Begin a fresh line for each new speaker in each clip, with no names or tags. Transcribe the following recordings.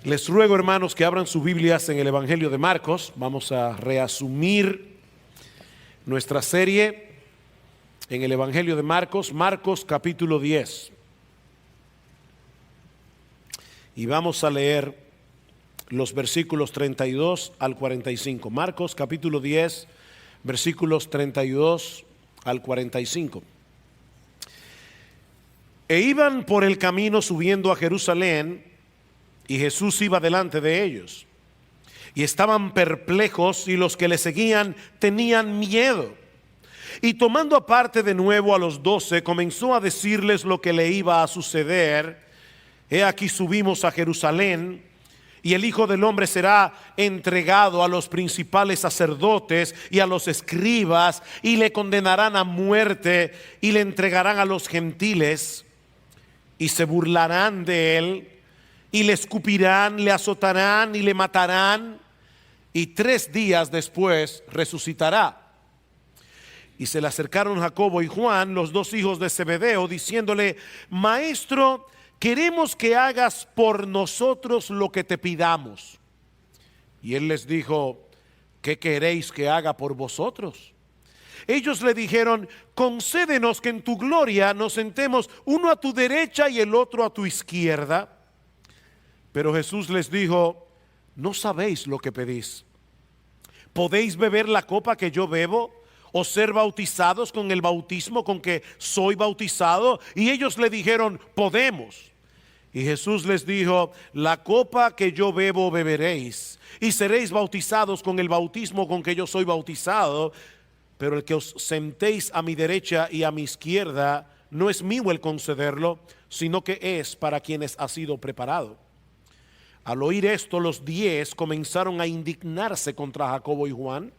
Les ruego, hermanos, que abran sus Biblias en el Evangelio de Marcos. Vamos a reasumir nuestra serie en el Evangelio de Marcos, Marcos capítulo 10. Y vamos a leer los versículos 32 al 45. Marcos capítulo 10, versículos 32 al 45. E iban por el camino subiendo a Jerusalén, y Jesús iba delante de ellos. Y estaban perplejos, y los que le seguían tenían miedo. Y tomando aparte de nuevo a los 12, comenzó a decirles lo que le iba a suceder. He aquí subimos a Jerusalén, y el Hijo del Hombre será entregado a los principales sacerdotes y a los escribas, y le condenarán a muerte, y le entregarán a los gentiles, y se burlarán de él, y le escupirán, le azotarán y le matarán, y 3 días después resucitará. Y se le acercaron Jacobo y Juan, los 2 hijos de Zebedeo, diciéndole: Maestro, queremos que hagas por nosotros lo que te pidamos. Y él les dijo: ¿qué queréis que haga por vosotros? Ellos le dijeron: concédenos que en tu gloria nos sentemos, uno a tu derecha y el otro a tu izquierda. Pero Jesús les dijo: no sabéis lo que pedís. ¿Podéis beber la copa que yo bebo, o ser bautizados con el bautismo con que soy bautizado? Y ellos le dijeron: podemos. Y Jesús les dijo: la copa que yo bebo beberéis, y seréis bautizados con el bautismo con que yo soy bautizado. Pero el que os sentéis a mi derecha y a mi izquierda, no es mío el concederlo, sino que es para quienes ha sido preparado. Al oír esto, los 10 comenzaron a indignarse contra Jacobo y Juan.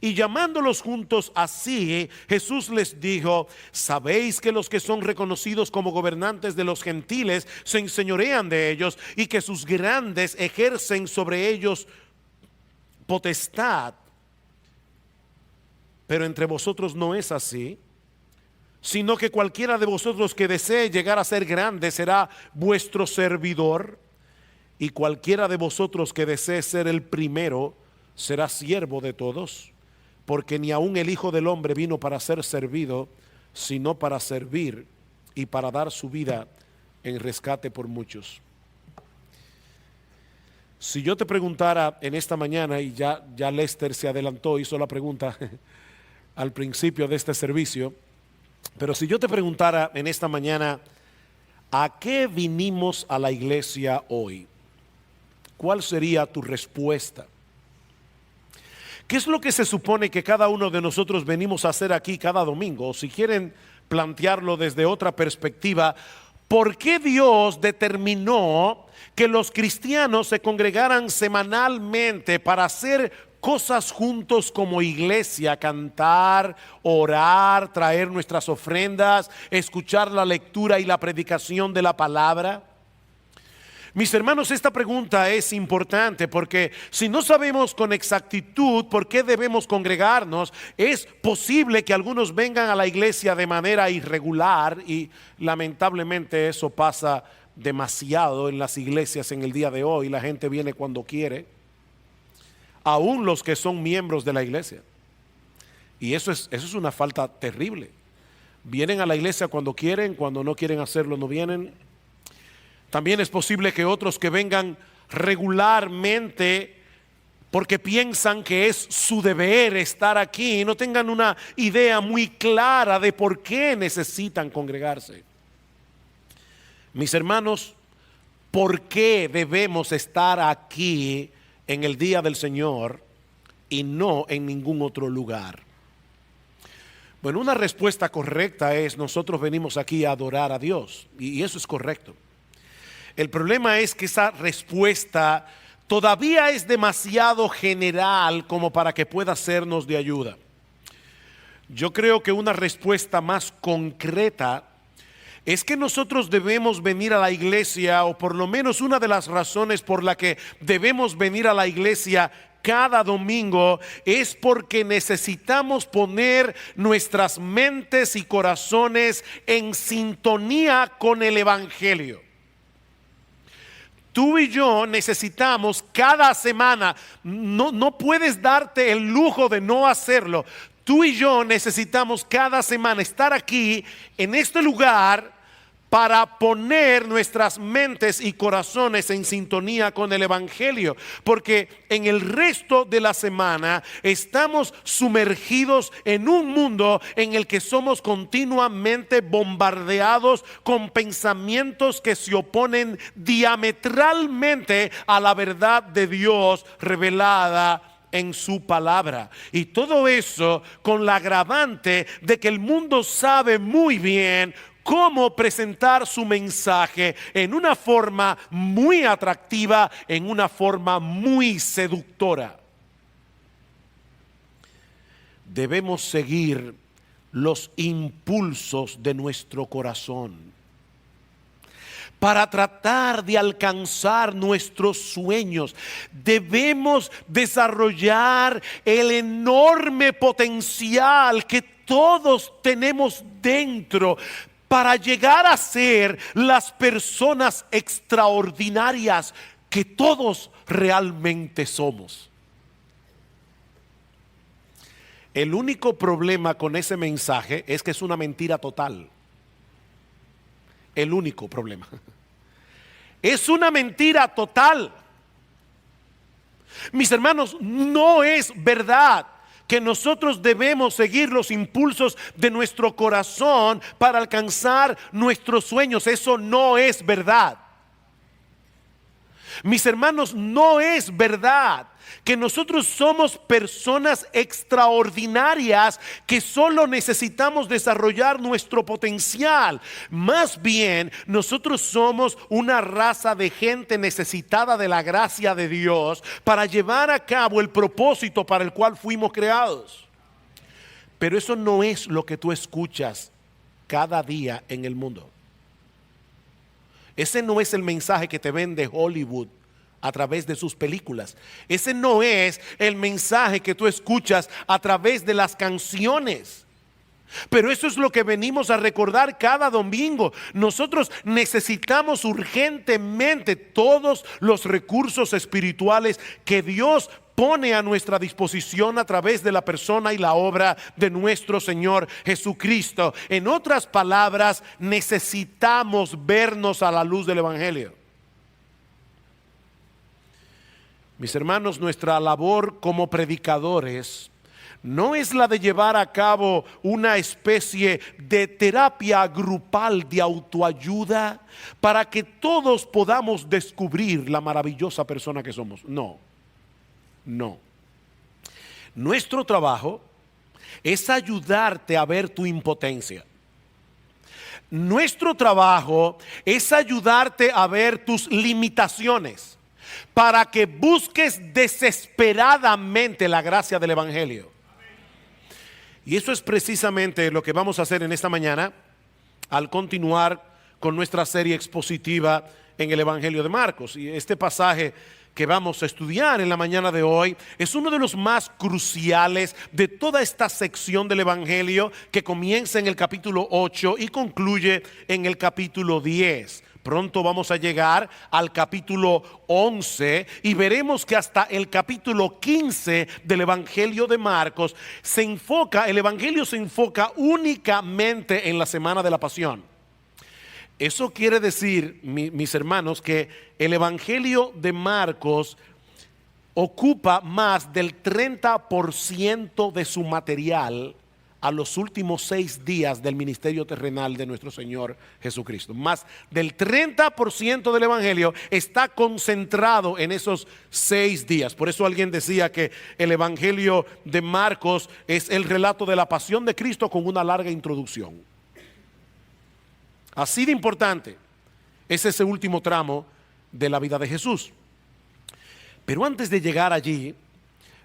Y llamándolos juntos así, Jesús les dijo: ¿sabéis que los que son reconocidos como gobernantes de los gentiles se enseñorean de ellos, y que sus grandes ejercen sobre ellos potestad? Pero entre vosotros no es así, sino que cualquiera de vosotros que desee llegar a ser grande será vuestro servidor, y cualquiera de vosotros que desee ser el primero será siervo de todos. Porque ni aun el Hijo del Hombre vino para ser servido, sino para servir y para dar su vida en rescate por muchos. Si yo te preguntara en esta mañana, y ya Lester se adelantó, hizo la pregunta al principio de este servicio, pero si yo te preguntara en esta mañana: ¿a qué vinimos a la iglesia hoy?, ¿cuál sería tu respuesta? ¿Qué es lo que se supone que cada uno de nosotros venimos a hacer aquí cada domingo? O si quieren plantearlo desde otra perspectiva, ¿por qué Dios determinó que los cristianos se congregaran semanalmente para hacer cosas juntos como iglesia? Cantar, orar, traer nuestras ofrendas, escuchar la lectura y la predicación de la palabra. Mis hermanos, esta pregunta es importante, porque si no sabemos con exactitud por qué debemos congregarnos, es posible que algunos vengan a la iglesia de manera irregular, y lamentablemente eso pasa demasiado en las iglesias en el día de hoy. La gente viene cuando quiere, aún los que son miembros de la iglesia, y eso es una falta terrible. Vienen a la iglesia cuando quieren, cuando no quieren hacerlo no vienen. También es posible que otros que vengan regularmente porque piensan que es su deber estar aquí y no tengan una idea muy clara de por qué necesitan congregarse. Mis hermanos, ¿por qué debemos estar aquí en el día del Señor y no en ningún otro lugar? Bueno, una respuesta correcta es: nosotros venimos aquí a adorar a Dios, y eso es correcto. El problema es que esa respuesta todavía es demasiado general como para que pueda sernos de ayuda. Yo creo que una respuesta más concreta es que nosotros debemos venir a la iglesia, o por lo menos una de las razones por la que debemos venir a la iglesia cada domingo, es porque necesitamos poner nuestras mentes y corazones en sintonía con el Evangelio. Tú y yo necesitamos cada semana, no puedes darte el lujo de no hacerlo. Tú y yo necesitamos cada semana estar aquí en este lugar para poner nuestras mentes y corazones en sintonía con el Evangelio, porque en el resto de la semana estamos sumergidos en un mundo en el que somos continuamente bombardeados con pensamientos que se oponen diametralmente a la verdad de Dios revelada en su palabra. Y todo eso con la agravante de que el mundo sabe muy bien cómo presentar su mensaje en una forma muy atractiva, en una forma muy seductora. Debemos seguir los impulsos de nuestro corazón para tratar de alcanzar nuestros sueños. Debemos desarrollar el enorme potencial que todos tenemos dentro para llegar a ser las personas extraordinarias que todos realmente somos. El único problema con ese mensaje es que es una mentira total. El único problema. Es una mentira total. Mis hermanos, no es verdad que nosotros debemos seguir los impulsos de nuestro corazón para alcanzar nuestros sueños. Eso no es verdad. Mis hermanos, no es verdad que nosotros somos personas extraordinarias que solo necesitamos desarrollar nuestro potencial. Más bien, nosotros somos una raza de gente necesitada de la gracia de Dios para llevar a cabo el propósito para el cual fuimos creados. Pero eso no es lo que tú escuchas cada día en el mundo. Ese no es el mensaje que te vende Hollywood a través de sus películas. Ese no es el mensaje que tú escuchas a través de las canciones. Pero eso es lo que venimos a recordar cada domingo. Nosotros necesitamos urgentemente todos los recursos espirituales que Dios pone a nuestra disposición a través de la persona y la obra de nuestro Señor Jesucristo. En otras palabras, necesitamos vernos a la luz del Evangelio. Mis hermanos, nuestra labor como predicadores no es la de llevar a cabo una especie de terapia grupal de autoayuda para que todos podamos descubrir la maravillosa persona que somos. No. Nuestro trabajo es ayudarte a ver tu impotencia. Nuestro trabajo es ayudarte a ver tus limitaciones para que busques desesperadamente la gracia del Evangelio. Y eso es precisamente lo que vamos a hacer en esta mañana al continuar con nuestra serie expositiva en el Evangelio de Marcos. Y este pasaje que vamos a estudiar en la mañana de hoy es uno de los más cruciales de toda esta sección del Evangelio, que comienza en el capítulo 8 y concluye en el capítulo 10. Pronto vamos a llegar al capítulo 11 y veremos que hasta el capítulo 15 del Evangelio de Marcos el Evangelio se enfoca únicamente en la semana de la Pasión. Eso quiere decir, mis hermanos, que el Evangelio de Marcos ocupa más del 30% de su material a los últimos 6 días del ministerio terrenal de nuestro Señor Jesucristo. Más del 30% del Evangelio está concentrado en esos 6 días. Por eso alguien decía que el Evangelio de Marcos es el relato de la pasión de Cristo con una larga introducción. Así de importante es ese último tramo de la vida de Jesús. Pero antes de llegar allí,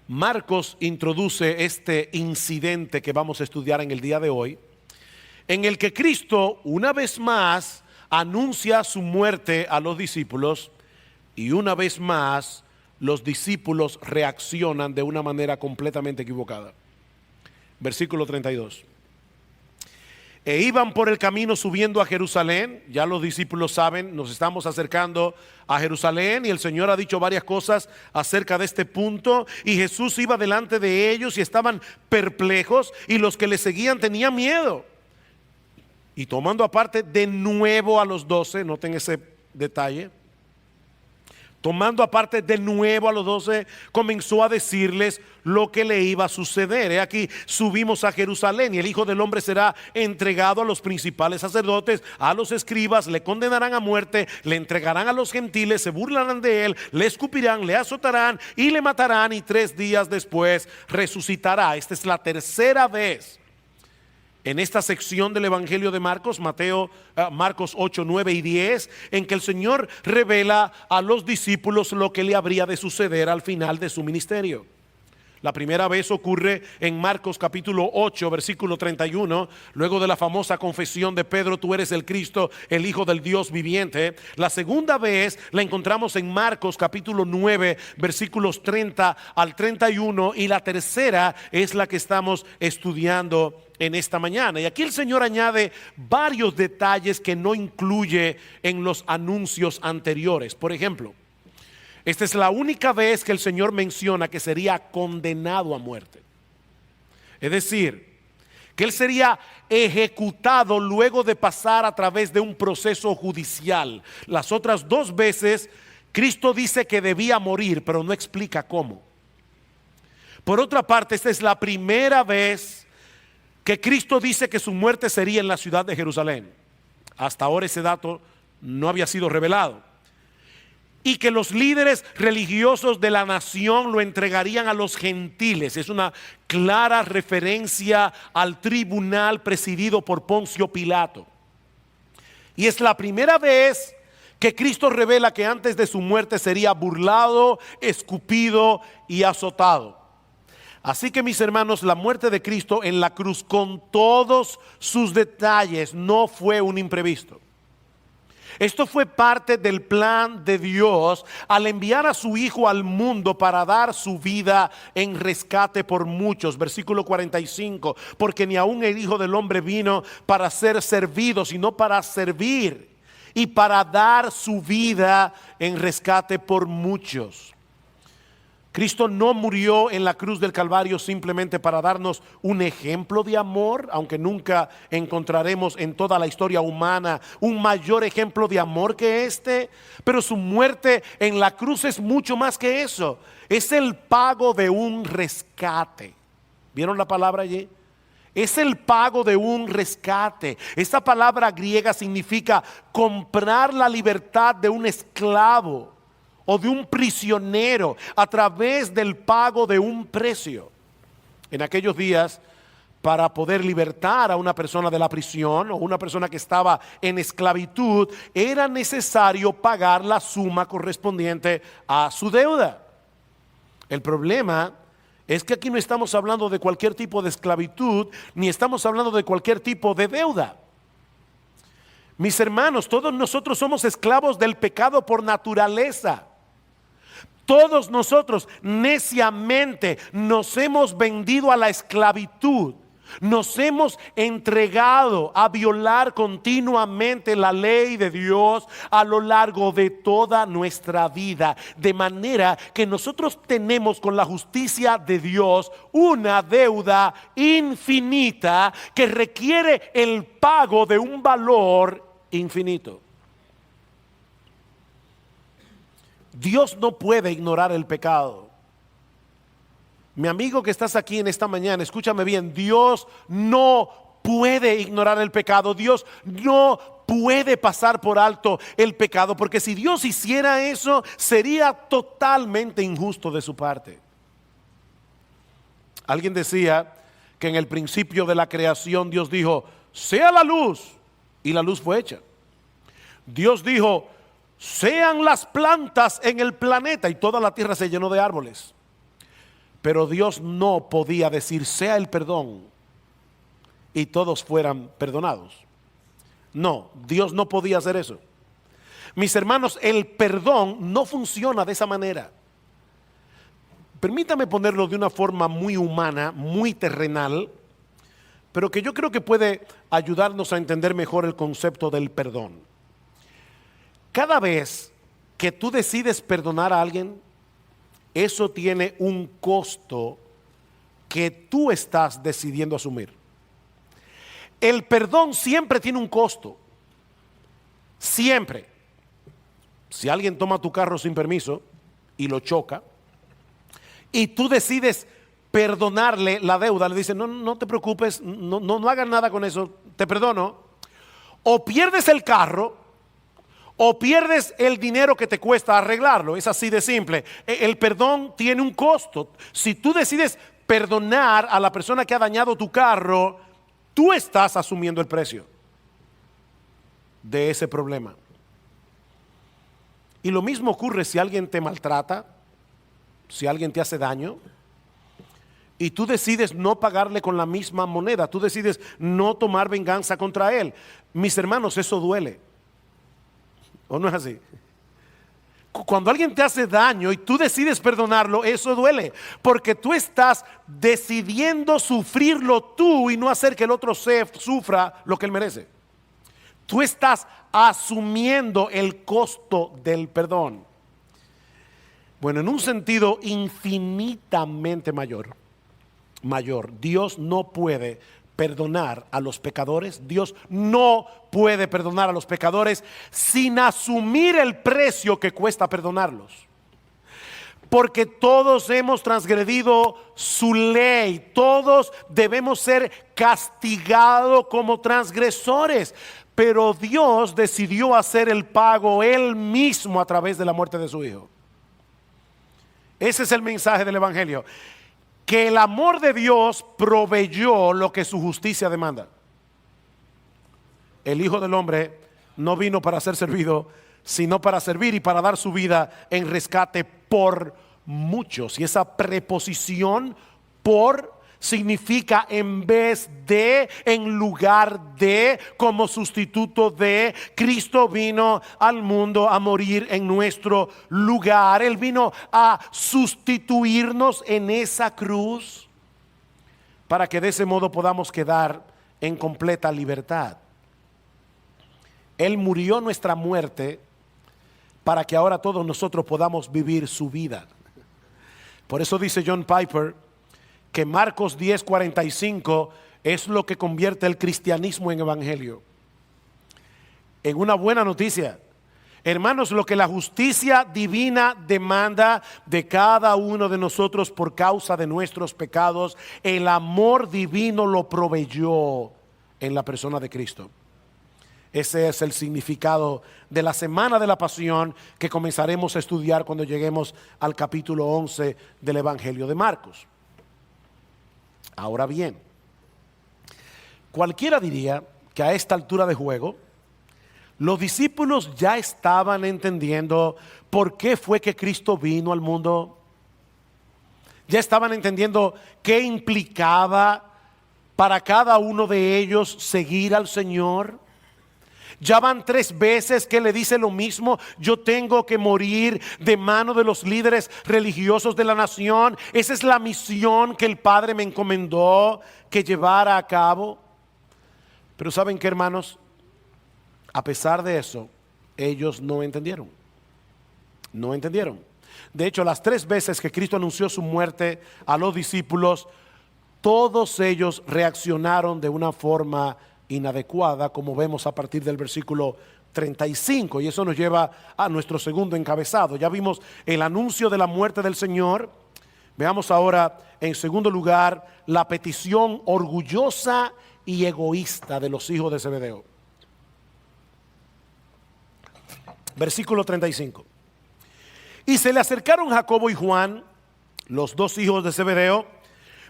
Marcos introduce este incidente que vamos a estudiar en el día de hoy, en el que Cristo una vez más anuncia su muerte a los discípulos y una vez más los discípulos reaccionan de una manera completamente equivocada. Versículo 32. E iban por el camino subiendo a Jerusalén. Ya los discípulos saben, nos estamos acercando a Jerusalén y el Señor ha dicho varias cosas acerca de este punto. Y Jesús iba delante de ellos y estaban perplejos, y los que le seguían tenían miedo. Y tomando aparte de nuevo a los 12, noten ese detalle. Tomando aparte de nuevo a los 12, comenzó a decirles lo que le iba a suceder. He aquí, subimos a Jerusalén y el Hijo del Hombre será entregado a los principales sacerdotes, a los escribas, le condenarán a muerte, le entregarán a los gentiles, se burlarán de él, le escupirán, le azotarán y le matarán, y 3 días después resucitará. Esta es la tercera vez en esta sección del Evangelio de Marcos, Marcos 8, 9 y 10, en que el Señor revela a los discípulos lo que le habría de suceder al final de su ministerio. La primera vez ocurre en Marcos capítulo 8, versículo 31, luego de la famosa confesión de Pedro: tú eres el Cristo, el Hijo del Dios viviente. La segunda vez la encontramos en Marcos capítulo 9, versículos 30 al 31, y la tercera es la que estamos estudiando en esta mañana. Y aquí el Señor añade varios detalles que no incluye en los anuncios anteriores. Por ejemplo, esta es la única vez que el Señor menciona que sería condenado a muerte. Es decir, que Él sería ejecutado luego de pasar a través de un proceso judicial. Las otras 2 veces Cristo dice que debía morir, pero no explica cómo. Por otra parte, esta es la primera vez que Cristo dice que su muerte sería en la ciudad de Jerusalén. Hasta ahora ese dato no había sido revelado. Y que los líderes religiosos de la nación lo entregarían a los gentiles. Es una clara referencia al tribunal presidido por Poncio Pilato. Y es la primera vez que Cristo revela que antes de su muerte sería burlado, escupido y azotado. Así que, mis hermanos, la muerte de Cristo en la cruz, con todos sus detalles, no fue un imprevisto. Esto fue parte del plan de Dios al enviar a su Hijo al mundo para dar su vida en rescate por muchos. Versículo 45, porque ni aun el Hijo del Hombre vino para ser servido, sino para servir y para dar su vida en rescate por muchos. Cristo no murió en la cruz del Calvario simplemente para darnos un ejemplo de amor, aunque nunca encontraremos en toda la historia humana un mayor ejemplo de amor que este. Pero su muerte en la cruz es mucho más que eso. Es el pago de un rescate. ¿Vieron la palabra allí? Es el pago de un rescate. Esta palabra griega significa comprar la libertad de un esclavo o de un prisionero a través del pago de un precio. En aquellos días, para poder libertar a una persona de la prisión o una persona que estaba en esclavitud, era necesario pagar la suma correspondiente a su deuda. El problema es que aquí no estamos hablando de cualquier tipo de esclavitud, ni estamos hablando de cualquier tipo de deuda. Mis hermanos, todos nosotros somos esclavos del pecado por naturaleza. Todos nosotros neciamente nos hemos vendido a la esclavitud. Nos hemos entregado a violar continuamente la ley de Dios a lo largo de toda nuestra vida. De manera que nosotros tenemos con la justicia de Dios una deuda infinita que requiere el pago de un valor infinito. Dios no puede ignorar el pecado. Mi amigo que estás aquí en esta mañana, escúchame bien, Dios no puede ignorar el pecado. Dios no puede pasar por alto el pecado, porque si Dios hiciera eso, sería totalmente injusto de su parte. Alguien decía que en el principio de la creación Dios dijo: sea la luz, y la luz fue hecha. Dios dijo: sean las plantas en el planeta, y toda la tierra se llenó de árboles. Pero Dios no podía decir: sea el perdón, y todos fueran perdonados. No, Dios no podía hacer eso. Mis hermanos, el perdón no funciona de esa manera. Permítame ponerlo de una forma muy humana, muy terrenal. pero que yo creo que puede ayudarnos a entender mejor el concepto del perdón. Cada vez que tú decides perdonar a alguien, eso tiene un costo que tú estás decidiendo asumir. El perdón siempre tiene un costo. Siempre. Si alguien toma tu carro sin permiso y lo choca, y tú decides perdonarle la deuda, le dices, no te preocupes, no hagas nada con eso, te perdono. O pierdes el carro, o pierdes el dinero que te cuesta arreglarlo. Es así de simple. El perdón tiene un costo. Si tú decides perdonar a la persona que ha dañado tu carro, tú estás asumiendo el precio de ese problema. Y lo mismo ocurre si alguien te maltrata, si alguien te hace daño, y tú decides no pagarle con la misma moneda, tú decides no tomar venganza contra él. Mis hermanos, eso duele. ¿O no es así? Cuando alguien te hace daño y tú decides perdonarlo, eso duele, porque tú estás decidiendo sufrirlo tú y no hacer que el otro sufra lo que él merece. Tú estás asumiendo el costo del perdón. Bueno, en un sentido infinitamente mayor, Dios no puede perdonar a los pecadores. Dios no puede perdonar a los pecadores sin asumir el precio que cuesta perdonarlos. Porque todos hemos transgredido su ley, todos debemos ser castigados como transgresores. Pero Dios decidió hacer el pago Él mismo a través de la muerte de su Hijo. Ese es el mensaje del Evangelio. Que el amor de Dios proveyó lo que su justicia demanda. El Hijo del Hombre no vino para ser servido, sino para servir y para dar su vida en rescate por muchos. Y esa preposición por significa en vez de, en lugar de, como sustituto de. Cristo vino al mundo a morir en nuestro lugar. Él vino a sustituirnos en esa cruz para que de ese modo podamos quedar en completa libertad. Él murió nuestra muerte para que ahora todos nosotros podamos vivir su vida. Por eso dice John Piper que Marcos 10:45 es lo que convierte el cristianismo en evangelio. En una buena noticia, hermanos, lo que la justicia divina demanda de cada uno de nosotros por causa de nuestros pecados, el amor divino lo proveyó en la persona de Cristo. Ese es el significado de la semana de la pasión que comenzaremos a estudiar cuando lleguemos al capítulo 11 del Evangelio de Marcos. Ahora bien, cualquiera diría que a esta altura de juego, los discípulos ya estaban entendiendo por qué fue que Cristo vino al mundo. Ya estaban entendiendo qué implicaba para cada uno de ellos seguir al Señor. Ya van 3 veces que le dice lo mismo: yo tengo que morir de mano de los líderes religiosos de la nación. Esa es la misión que el Padre me encomendó que llevara a cabo. Pero ¿saben qué, hermanos? A pesar de eso, ellos no entendieron. No entendieron. De hecho, las 3 veces que Cristo anunció su muerte a los discípulos, todos ellos reaccionaron de una forma inadecuada, como vemos a partir del versículo 35, y eso nos lleva a nuestro segundo encabezado. Ya vimos el anuncio de la muerte del Señor. Veamos ahora, en segundo lugar, la petición orgullosa y egoísta de los hijos de Zebedeo. Versículo 35. Y se le acercaron Jacobo y Juan, los 2 hijos de Zebedeo,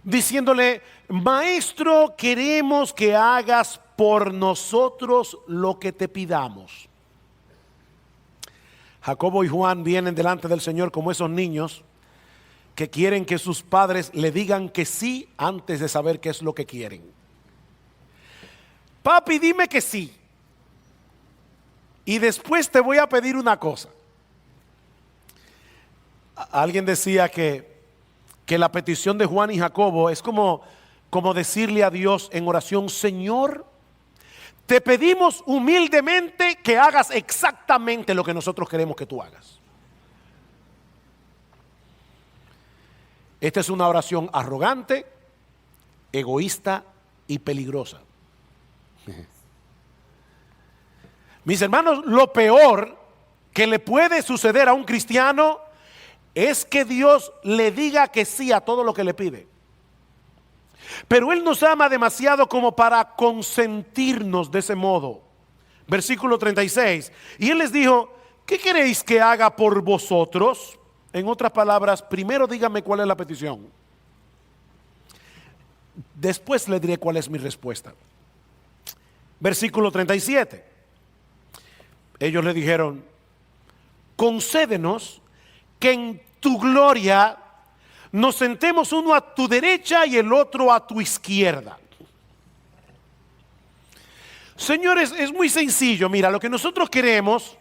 diciéndole: Maestro, queremos que hagas por nosotros lo que te pidamos. Jacobo y Juan vienen delante del Señor como esos niños que quieren que sus padres le digan que sí antes de saber qué es lo que quieren. Papi, dime que sí, y después te voy a pedir una cosa. Alguien decía que la petición de Juan y Jacobo es como como decirle a Dios en oración: Señor, te pedimos humildemente que hagas exactamente lo que nosotros queremos que tú hagas. Esta es una oración arrogante, egoísta y peligrosa. Mis hermanos, lo peor que le puede suceder a un cristiano es que Dios le diga que sí a todo lo que le pide. Pero Él nos ama demasiado como para consentirnos de ese modo. Versículo 36. Y Él les dijo: ¿qué queréis que haga por vosotros? En otras palabras, primero dígame cuál es la petición. Después le diré cuál es mi respuesta. Versículo 37. Ellos le dijeron: concédenos que en tu gloria nos sentemos uno a tu derecha y el otro a tu izquierda. Señores, es muy sencillo. Mira, lo que nosotros queremos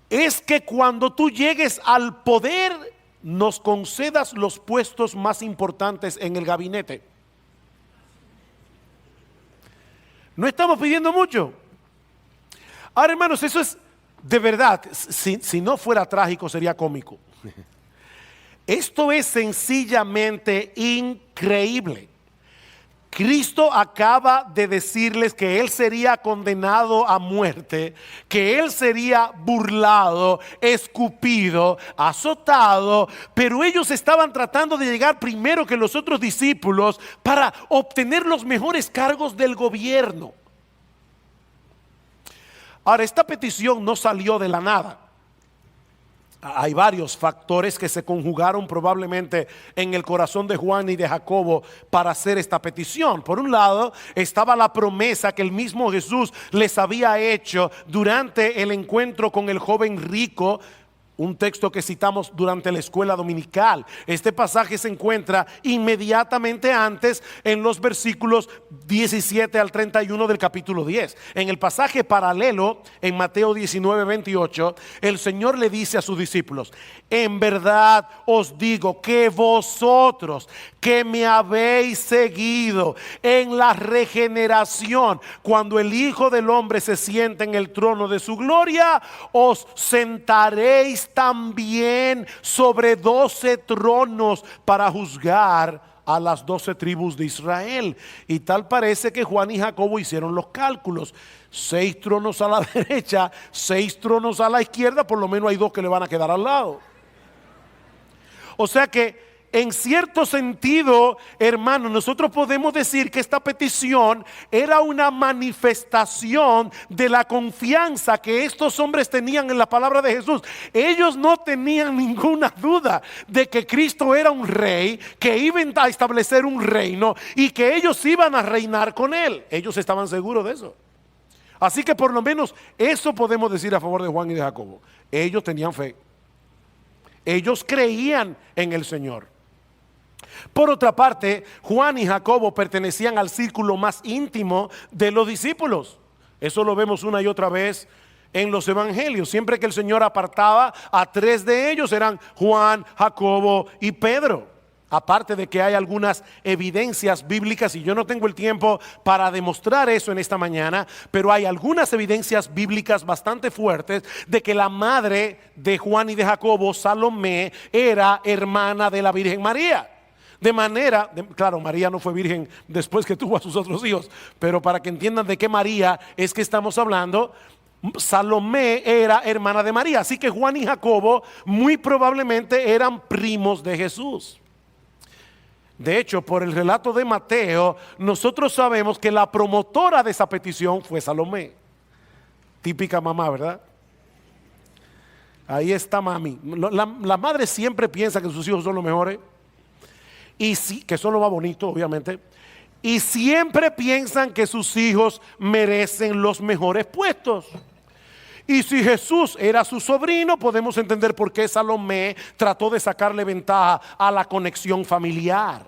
es que cuando tú llegues al poder, nos concedas los puestos más importantes en el gabinete. No estamos pidiendo mucho. Ahora, hermanos, eso es de verdad, si no fuera trágico, sería cómico. Esto es sencillamente increíble. Cristo acaba de decirles que Él sería condenado a muerte, que Él sería burlado, escupido, azotado, pero ellos estaban tratando de llegar primero que los otros discípulos para obtener los mejores cargos del gobierno. Ahora, esta petición no salió de la nada. Hay varios factores que se conjugaron probablemente en el corazón de Juan y de Jacobo para hacer esta petición. Por un lado, estaba la promesa que el mismo Jesús les había hecho durante el encuentro con el joven rico. Un texto que citamos durante la escuela dominical. Este pasaje se encuentra inmediatamente antes en los versículos 17 al 31 del capítulo 10. En el pasaje paralelo, en Mateo 19, 28, el Señor le dice a sus discípulos: en verdad os digo que vosotros que me habéis seguido en la regeneración, cuando el Hijo del Hombre se siente en el trono de su gloria, os sentaréis también sobre 12 tronos para juzgar a las 12 tribus de Israel. Y tal parece que Juan y Jacobo hicieron los cálculos: 6 tronos a la derecha, 6 tronos a la izquierda, por lo menos hay 2 que le van a quedar al lado. O sea que en cierto sentido, hermano, nosotros podemos decir que esta petición era una manifestación de la confianza que estos hombres tenían en la palabra de Jesús. Ellos no tenían ninguna duda de que Cristo era un rey, que iba a establecer un reino y que ellos iban a reinar con él. Ellos estaban seguros de eso. Así que por lo menos eso podemos decir a favor de Juan y de Jacobo. Ellos tenían fe. Ellos creían en el Señor. Por otra parte, Juan y Jacobo pertenecían al círculo más íntimo de los discípulos. Eso lo vemos una y otra vez en los evangelios. Siempre que el Señor apartaba a 3 de ellos, eran Juan, Jacobo y Pedro. Aparte de que hay algunas evidencias bíblicas, y yo no tengo el tiempo para demostrar eso en esta mañana, pero hay algunas evidencias bíblicas bastante fuertes de que la madre de Juan y de Jacobo, Salomé, era hermana de la Virgen María. De manera, claro, María no fue virgen después que tuvo a sus otros hijos, pero para que entiendan de qué María es que estamos hablando, Salomé era hermana de María. Así que Juan y Jacobo muy probablemente eran primos de Jesús. De hecho, por el relato de Mateo, nosotros sabemos que la promotora de esa petición fue Salomé. Típica mamá, ¿verdad? Ahí está mami. La madre siempre piensa que sus hijos son los mejores. Y sí, que son lo más bonito, obviamente. Y siempre piensan que sus hijos merecen los mejores puestos. Y si Jesús era su sobrino, podemos entender por qué Salomé trató de sacarle ventaja a la conexión familiar.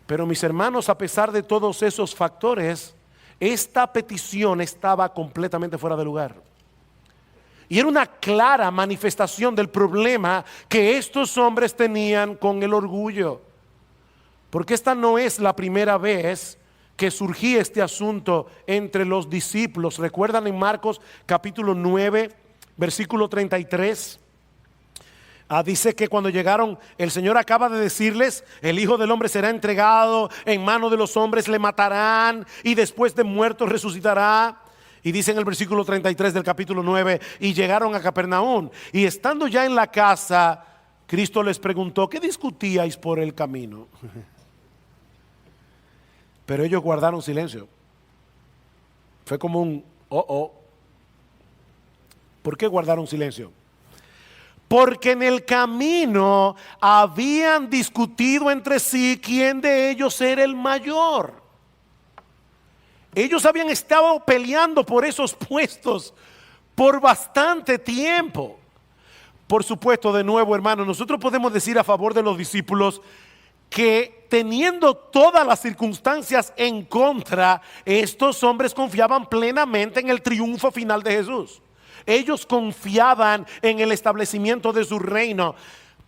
Pero mis hermanos, a pesar de todos esos factores, esta petición estaba completamente fuera de lugar. Y era una clara manifestación del problema que estos hombres tenían con el orgullo. Porque esta no es la primera vez que surgía este asunto entre los discípulos. ¿Recuerdan en Marcos capítulo 9, versículo 33? Dice que cuando llegaron, el Señor acaba de decirles: el Hijo del Hombre será entregado en manos de los hombres, le matarán y después de muerto resucitará. Y dice en el versículo 33 del capítulo 9: y llegaron a Capernaum, y estando ya en la casa, Cristo les preguntó: ¿qué discutíais por el camino? Pero ellos guardaron silencio. Fue como un ¿Por qué guardaron silencio? Porque en el camino habían discutido entre sí quién de ellos era el mayor. Ellos habían estado peleando por esos puestos por bastante tiempo. Por supuesto, de nuevo, hermanos, nosotros podemos decir a favor de los discípulos que teniendo todas las circunstancias en contra, estos hombres confiaban plenamente en el triunfo final de Jesús. Ellos confiaban en el establecimiento de su reino,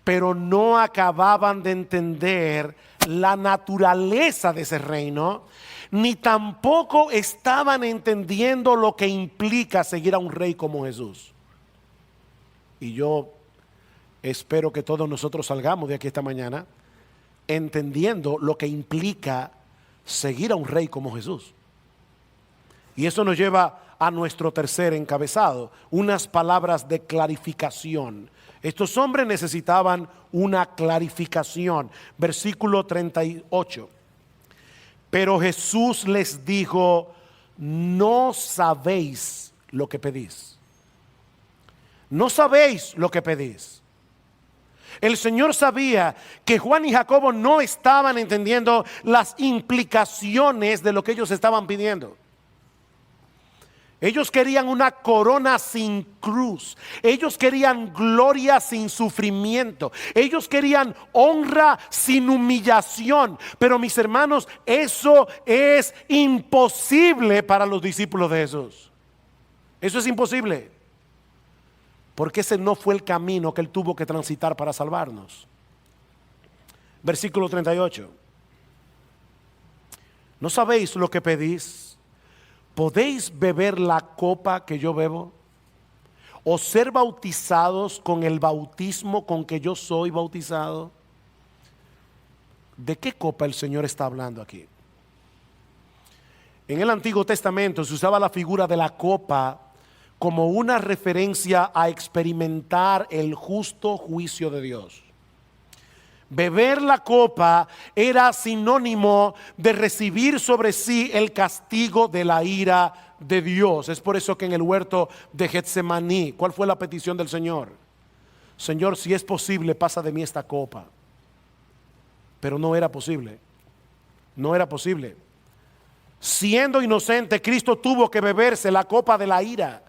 pero no acababan de entender la naturaleza de ese reino, ni tampoco estaban entendiendo lo que implica seguir a un rey como Jesús. Y yo espero que todos nosotros salgamos de aquí esta mañana entendiendo lo que implica seguir a un rey como Jesús. Y eso nos lleva a nuestro tercer encabezado, unas palabras de clarificación. Estos hombres necesitaban una clarificación. Versículo 38. Pero Jesús les dijo: no sabéis lo que pedís. No sabéis lo que pedís. El Señor sabía que Juan y Jacobo no estaban entendiendo las implicaciones de lo que ellos estaban pidiendo. Ellos querían una corona sin cruz. Ellos querían gloria sin sufrimiento. Ellos querían honra sin humillación. Pero mis hermanos, eso es imposible para los discípulos de Jesús. Eso es imposible. Porque ese no fue el camino que Él tuvo que transitar para salvarnos. Versículo 38. ¿No sabéis lo que pedís? ¿Podéis beber la copa que yo bebo? ¿O ser bautizados con el bautismo con que yo soy bautizado? ¿De qué copa el Señor está hablando aquí? En el Antiguo Testamento se usaba la figura de la copa como una referencia a experimentar el justo juicio de Dios. Beber la copa era sinónimo de recibir sobre sí el castigo de la ira de Dios. Es por eso que en el huerto de Getsemaní, ¿cuál fue la petición del Señor? Señor, si es posible, pasa de mí esta copa. Pero no era posible. No era posible. Siendo inocente, Cristo tuvo que beberse la copa de la ira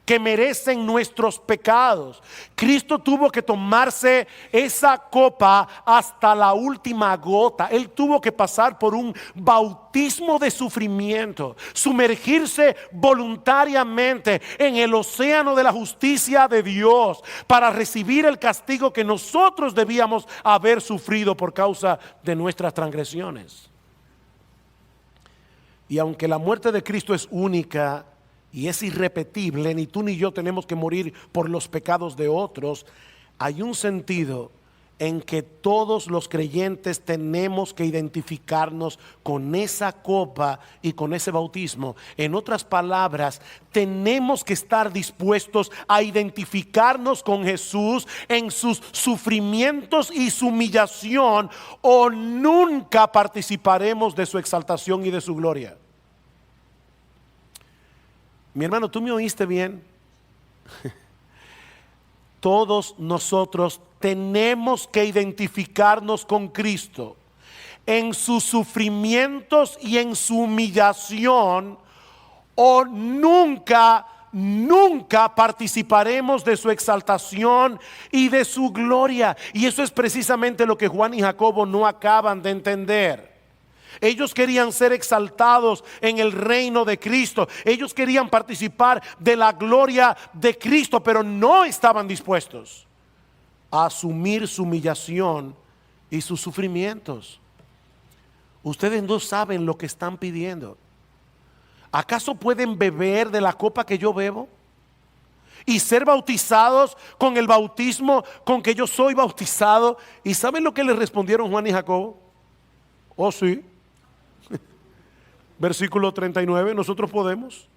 que merecen nuestros pecados. Cristo tuvo que tomarse esa copa hasta la última gota. Él tuvo que pasar por un bautismo de sufrimiento, sumergirse voluntariamente en el océano de la justicia de Dios para recibir el castigo que nosotros debíamos haber sufrido por causa de nuestras transgresiones. Y aunque la muerte de Cristo es única y es irrepetible, ni tú ni yo tenemos que morir por los pecados de otros, hay un sentido en que todos los creyentes tenemos que identificarnos con esa copa y con ese bautismo. En otras palabras, tenemos que estar dispuestos a identificarnos con Jesús en sus sufrimientos y su humillación, o nunca participaremos de su exaltación y de su gloria. Mi hermano, ¿tú me oíste bien? Todos nosotros tenemos que identificarnos con Cristo en sus sufrimientos y en su humillación, o nunca participaremos de su exaltación y de su gloria. Y eso es precisamente lo que Juan y Jacobo no acaban de entender. Ellos querían ser exaltados en el reino de Cristo. Ellos querían participar de la gloria de Cristo, pero no estaban dispuestos a asumir su humillación y sus sufrimientos. Ustedes no saben lo que están pidiendo. ¿Acaso pueden beber de la copa que yo bebo? Y ser bautizados con el bautismo con que yo soy bautizado. ¿Y saben lo que le respondieron Juan y Jacobo? Oh, sí. Versículo 39, nosotros podemos.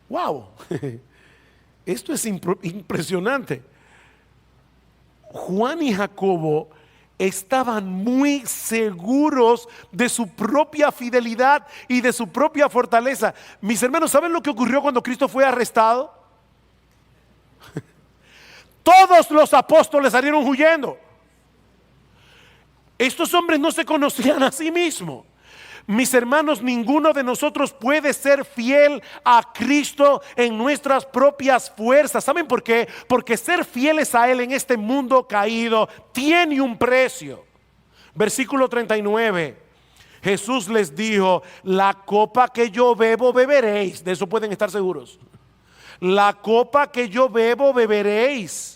Wow. Esto es impresionante. Juan y Jacobo estaban muy seguros de su propia fidelidad y de su propia fortaleza. Mis hermanos, ¿saben lo que ocurrió cuando Cristo fue arrestado? Todos los apóstoles salieron huyendo. Estos hombres no se conocían a sí mismos. Mis hermanos, ninguno de nosotros puede ser fiel a Cristo en nuestras propias fuerzas. ¿Saben por qué? Porque ser fieles a Él en este mundo caído tiene un precio. Versículo 39. Jesús les dijo: la copa que yo bebo beberéis. De eso pueden estar seguros. La copa que yo bebo beberéis.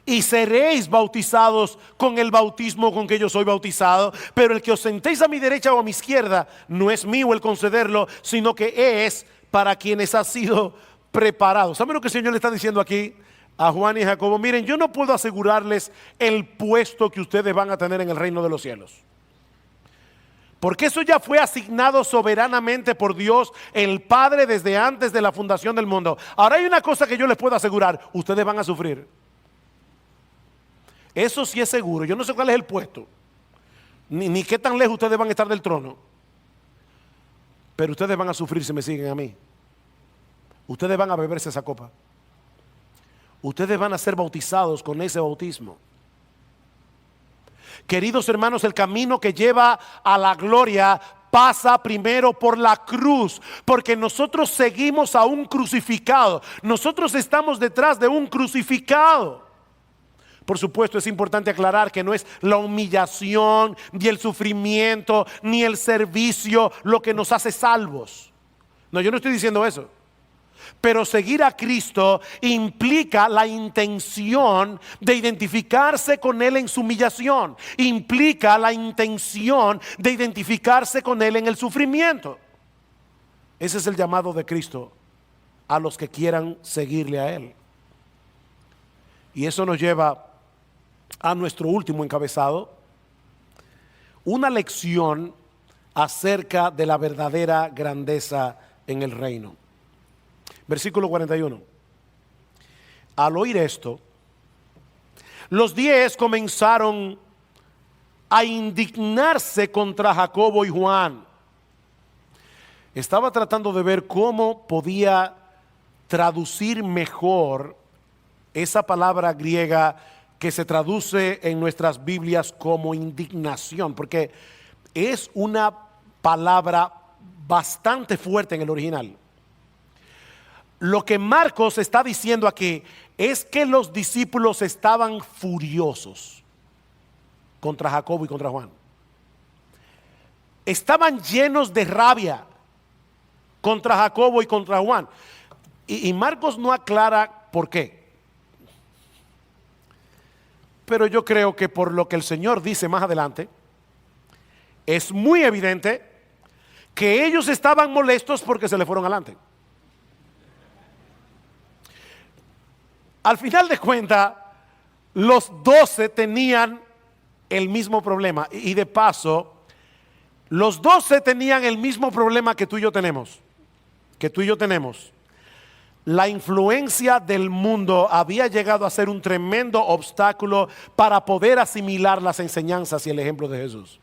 Y seréis bautizados con el bautismo con que yo soy bautizado. Pero el que os sentéis a mi derecha o a mi izquierda, no es mío el concederlo, sino que es para quienes ha sido preparado. ¿Saben lo que el Señor le está diciendo aquí a Juan y a Jacobo? Miren, yo no puedo asegurarles el puesto que ustedes van a tener en el reino de los cielos, porque eso ya fue asignado soberanamente por Dios el Padre desde antes de la fundación del mundo. Ahora hay una cosa que yo les puedo asegurar: ustedes van a sufrir. Eso sí es seguro. Yo no sé cuál es el puesto, ni qué tan lejos ustedes van a estar del trono, pero ustedes van a sufrir si me siguen a mí. Ustedes van a beberse esa copa. Ustedes van a ser bautizados con ese bautismo. Queridos hermanos, el camino que lleva a la gloria pasa primero por la cruz, porque nosotros seguimos a un crucificado. Nosotros estamos detrás de un crucificado. Por supuesto, es importante aclarar que no es la humillación, ni el sufrimiento, ni el servicio lo que nos hace salvos. No, yo no estoy diciendo eso. Pero seguir a Cristo implica la intención de identificarse con Él en su humillación. Implica la intención de identificarse con Él en el sufrimiento. Ese es el llamado de Cristo a los que quieran seguirle a Él. Y eso nos lleva a nuestro último encabezado: una lección acerca de la verdadera grandeza en el reino. Versículo 41. Al oír esto, los 10 comenzaron a indignarse contra Jacobo y Juan. Estaba tratando de ver cómo podía traducir mejor esa palabra griega que se traduce en nuestras Biblias como indignación, porque es una palabra bastante fuerte en el original. Lo que Marcos está diciendo aquí es que los discípulos estaban furiosos contra Jacobo y contra Juan. Estaban llenos de rabia contra Jacobo y contra Juan. Y Marcos no aclara por qué. Pero yo creo que por lo que el Señor dice más adelante, es muy evidente que ellos estaban molestos porque se le fueron adelante. Al final de cuentas, los 12 tenían el mismo problema. Y de paso, los 12 tenían el mismo problema que tú y yo tenemos. La influencia del mundo había llegado a ser un tremendo obstáculo para poder asimilar las enseñanzas y el ejemplo de Jesús.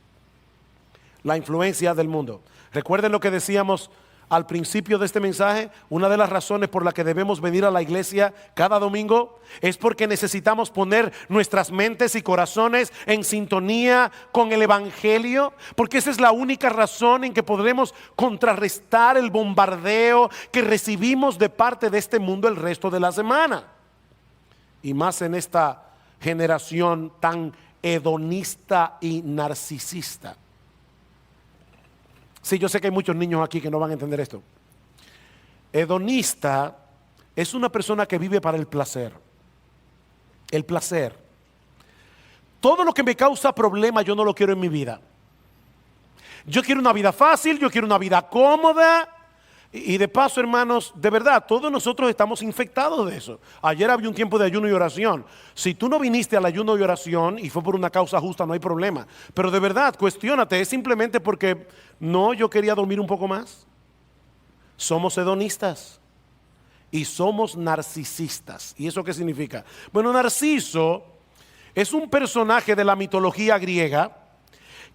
La influencia del mundo. Recuerden lo que decíamos al principio de este mensaje: una de las razones por la que debemos venir a la iglesia cada domingo es porque necesitamos poner nuestras mentes y corazones en sintonía con el evangelio, porque esa es la única razón en que podremos contrarrestar el bombardeo que recibimos de parte de este mundo el resto de la semana, y más en esta generación tan hedonista y narcisista. Sí, yo sé que hay muchos niños aquí que no van a entender esto. Hedonista es una persona que vive para el placer. El placer. Todo lo que me causa problemas yo no lo quiero en mi vida. Yo quiero una vida fácil, yo quiero una vida cómoda. Y de paso, hermanos, de verdad, todos nosotros estamos infectados de eso. Ayer había un tiempo de ayuno y oración. Si tú no viniste al ayuno y oración y fue por una causa justa, no hay problema. Pero de verdad, cuestiónate, es simplemente porque no, yo quería dormir un poco más. Somos hedonistas y somos narcisistas. ¿Y eso qué significa? Bueno, Narciso es un personaje de la mitología griega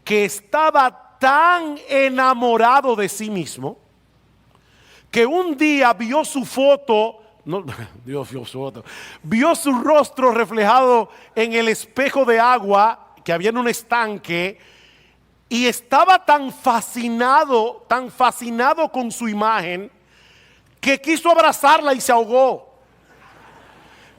que estaba tan enamorado de sí mismo que un día vio su foto, no, Dios vio su foto, vio su rostro reflejado en el espejo de agua que había en un estanque y estaba tan fascinado con su imagen que quiso abrazarla y se ahogó.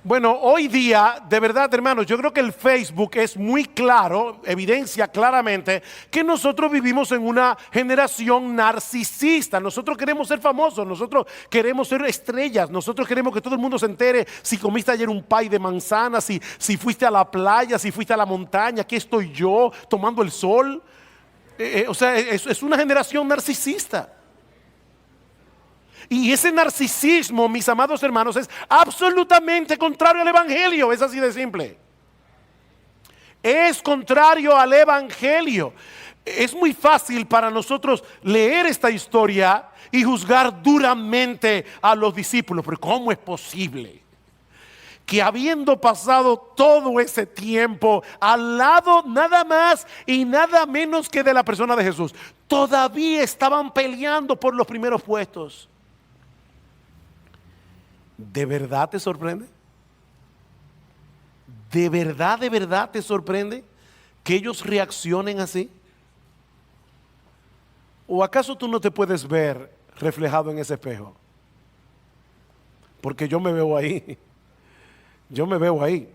Bueno, hoy día, de verdad, hermanos, yo creo que el Facebook es muy claro, evidencia claramente que nosotros vivimos en una generación narcisista. Nosotros queremos ser famosos, nosotros queremos ser estrellas, nosotros queremos que todo el mundo se entere si comiste ayer un pie de manzana, si fuiste a la playa, si fuiste a la montaña, aquí estoy yo tomando el sol. O sea, es una generación narcisista. Y ese narcisismo, mis amados hermanos, es absolutamente contrario al evangelio. Es así de simple. Es contrario al evangelio. Es muy fácil para nosotros leer esta historia y juzgar duramente a los discípulos. Pero ¿cómo es posible que habiendo pasado todo ese tiempo al lado nada más y nada menos que de la persona de Jesús, todavía estaban peleando por los primeros puestos? ¿De verdad te sorprende? ¿De verdad te sorprende que ellos reaccionen así? ¿O acaso tú no te puedes ver reflejado en ese espejo? Porque yo me veo ahí. Yo me veo ahí.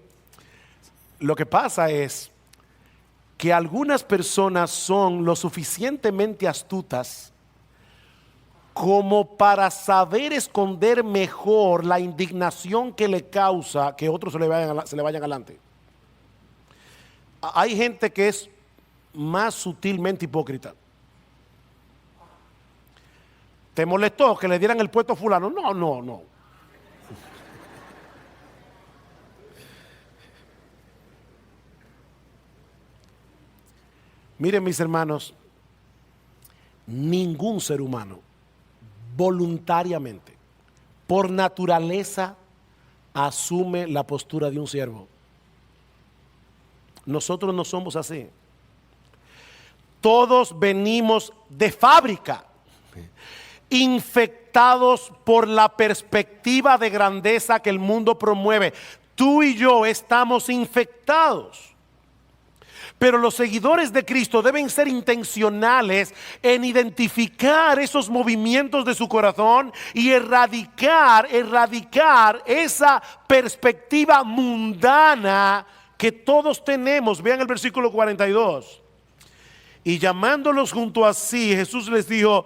Lo que pasa es que algunas personas son lo suficientemente astutas como para saber esconder mejor la indignación que le causa que otros se le vayan adelante. Hay gente que es más sutilmente hipócrita. ¿Te molestó que le dieran el puesto a fulano? No. Miren, mis hermanos, ningún ser humano voluntariamente, por naturaleza, asume la postura de un siervo. Nosotros no somos así. Todos venimos de fábrica, infectados por la perspectiva de grandeza que el mundo promueve. Tú y yo estamos infectados. Pero los seguidores de Cristo deben ser intencionales en identificar esos movimientos de su corazón y erradicar esa perspectiva mundana que todos tenemos. Vean el versículo 42. Y llamándolos junto a sí, Jesús les dijo: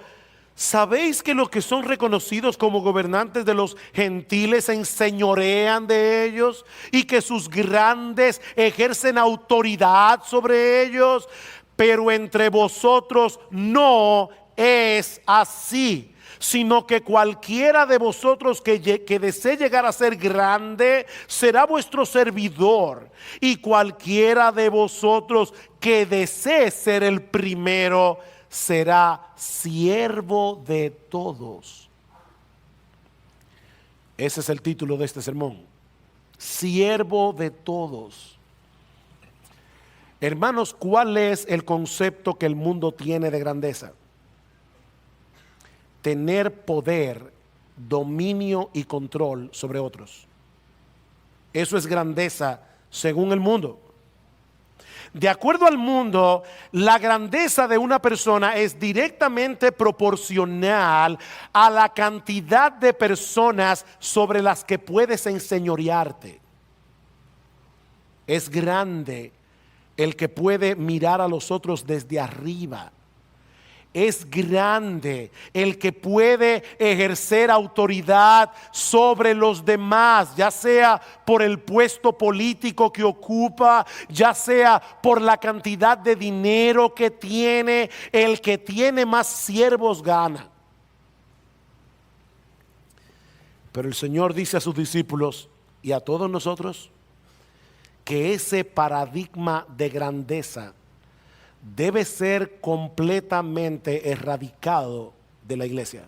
¿sabéis que los que son reconocidos como gobernantes de los gentiles se enseñorean de ellos y que sus grandes ejercen autoridad sobre ellos? Pero entre vosotros no es así, sino que cualquiera de vosotros que desee llegar a ser grande será vuestro servidor, y cualquiera de vosotros que desee ser el primero será siervo de todos. Ese es el título de este sermón: siervo de todos. Hermanos, ¿cuál es el concepto que el mundo tiene de grandeza? Tener poder, dominio y control sobre otros. Eso es grandeza según el mundo. De acuerdo al mundo, la grandeza de una persona es directamente proporcional a la cantidad de personas sobre las que puedes enseñorearte. Es grande el que puede mirar a los otros desde arriba. es grande el que puede ejercer autoridad sobre los demás, ya sea por el puesto político que ocupa, ya sea por la cantidad de dinero que tiene. El que tiene más siervos gana. Pero el Señor dice a sus discípulos y a todos nosotros que ese paradigma de grandeza debe ser completamente erradicado de la iglesia.